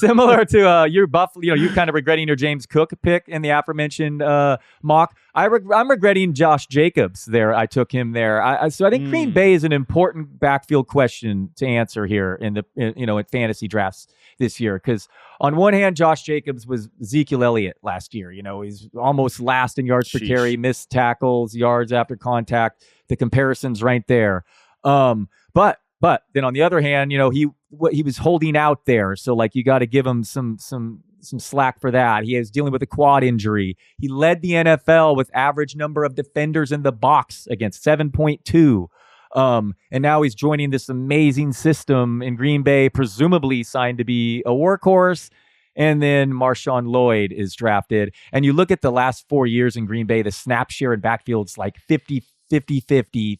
similar to your Buffalo, you kind of regretting your James Cook pick in the aforementioned mock. I'm regretting Josh Jacobs there. I took him there. So I think Green Bay is an important backfield question to answer here in fantasy drafts this year, because on one hand, Josh Jacobs was Ezekiel Elliott last year. He's almost last in yards per carry, missed tackles, yards after contact. The comparison's right there. But then on the other hand, he was holding out there. So you got to give him some slack for that. He is dealing with a quad injury. He led the NFL with average number of defenders in the box against 7.2. And now he's joining this amazing system in Green Bay, presumably signed to be a workhorse. And then MarShawn Lloyd is drafted. And you look at the last 4 years in Green Bay, the snap share in backfield's 50-50, 58-49,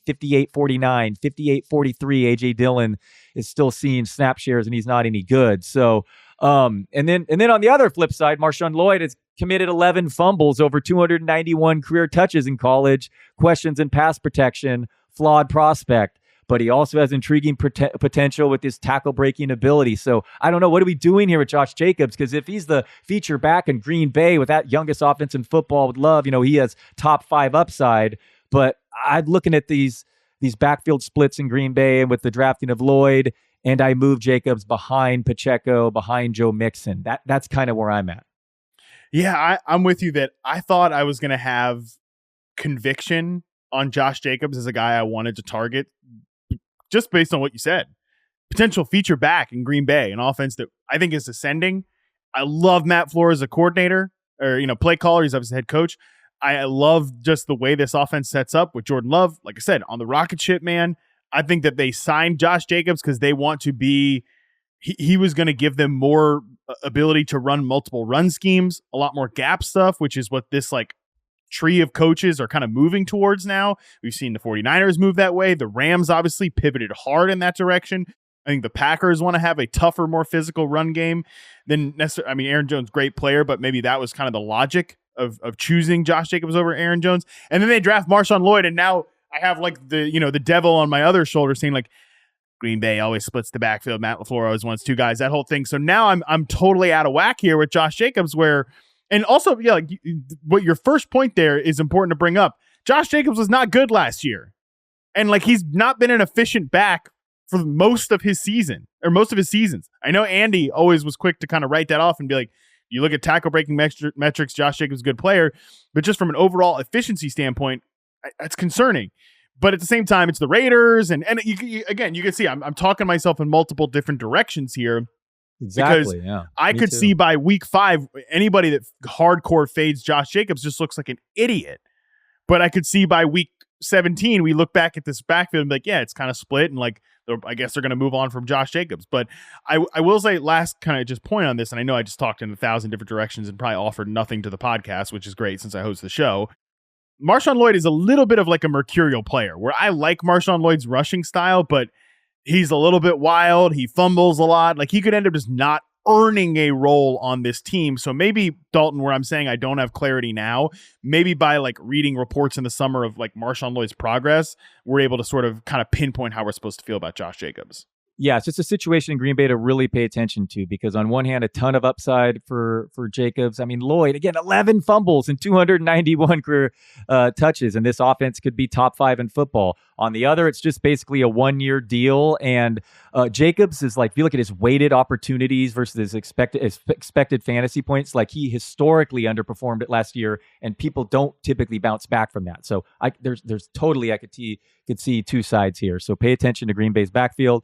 58-43. AJ Dillon is still seeing snap shares and he's not any good. So, and then on the other flip side, MarShawn Lloyd has committed 11 fumbles, over 291 career touches in college, questions in pass protection, flawed prospect, but he also has intriguing potential with his tackle breaking ability. So I don't know, what are we doing here with Josh Jacobs? Because if he's the feature back in Green Bay with that youngest offense in football with Love, he has top 5 upside. But I'm looking at these backfield splits in Green Bay and with the drafting of Lloyd, and I move Jacobs behind Pacheco, behind Joe Mixon. That's kind of where I'm at. Yeah, I'm with you that I thought I was going to have conviction on Josh Jacobs as a guy I wanted to target just based on what you said. Potential feature back in Green Bay, an offense that I think is ascending. I love Matt Flores as a coordinator or, play caller. He's obviously head coach. I love just the way this offense sets up with Jordan Love. Like I said, on the rocket ship, man, I think that they signed Josh Jacobs because they want to be, he was going to give them more ability to run multiple run schemes, a lot more gap stuff, which is what this tree of coaches are kind of moving towards now. We've seen the 49ers move that way. The Rams obviously pivoted hard in that direction. I think the Packers want to have a tougher, more physical run game than necessarily. I mean, Aaron Jones, great player, but maybe that was kind of the logic of choosing Josh Jacobs over Aaron Jones. And then they draft MarShawn Lloyd, and now I have the devil on my other shoulder saying Green Bay always splits the backfield. Matt LaFleur always wants 2 guys, that whole thing. So now I'm totally out of whack here with Josh Jacobs, and also, what your first point there is important to bring up. Josh Jacobs was not good last year. And he's not been an efficient back for most of his seasons. I know Andy always was quick to kind of write that off and be like, you look at tackle breaking metrics, Josh Jacobs is a good player, but just from an overall efficiency standpoint, that's concerning. But at the same time, it's the Raiders, and you can see I'm talking myself in multiple different directions here. Exactly. Because yeah, I could see by week 5, anybody that hardcore fades Josh Jacobs just looks like an idiot. But I could see by week 17, we look back at this backfield and be like, yeah, it's kind of split, and I guess they're going to move on from Josh Jacobs. But I will say, last kind of just point on this, and I know I just talked in 1,000 different directions and probably offered nothing to the podcast, which is great since I host the show. MarShawn Lloyd is a little bit of a mercurial player, where I like MarShawn Lloyd's rushing style, but he's a little bit wild. He fumbles a lot. He could end up just not earning a role on this team. So maybe, Dalton, where I'm saying I don't have clarity now, maybe by reading reports in the summer of MarShawn Lloyd's progress, we're able to sort of kind of pinpoint how we're supposed to feel about Josh Jacobs. Yeah, it's just a situation in Green Bay to really pay attention to, because on one hand, a ton of upside for Jacobs. I mean, Lloyd, again, 11 fumbles and 291 career touches, and this offense could be top 5 in football. On the other, it's just basically a 1-year deal, and Jacobs is if you look at his weighted opportunities versus his expected fantasy points, he historically underperformed it last year, and people don't typically bounce back from that. So there's totally, I could see 2 sides here. So pay attention to Green Bay's backfield.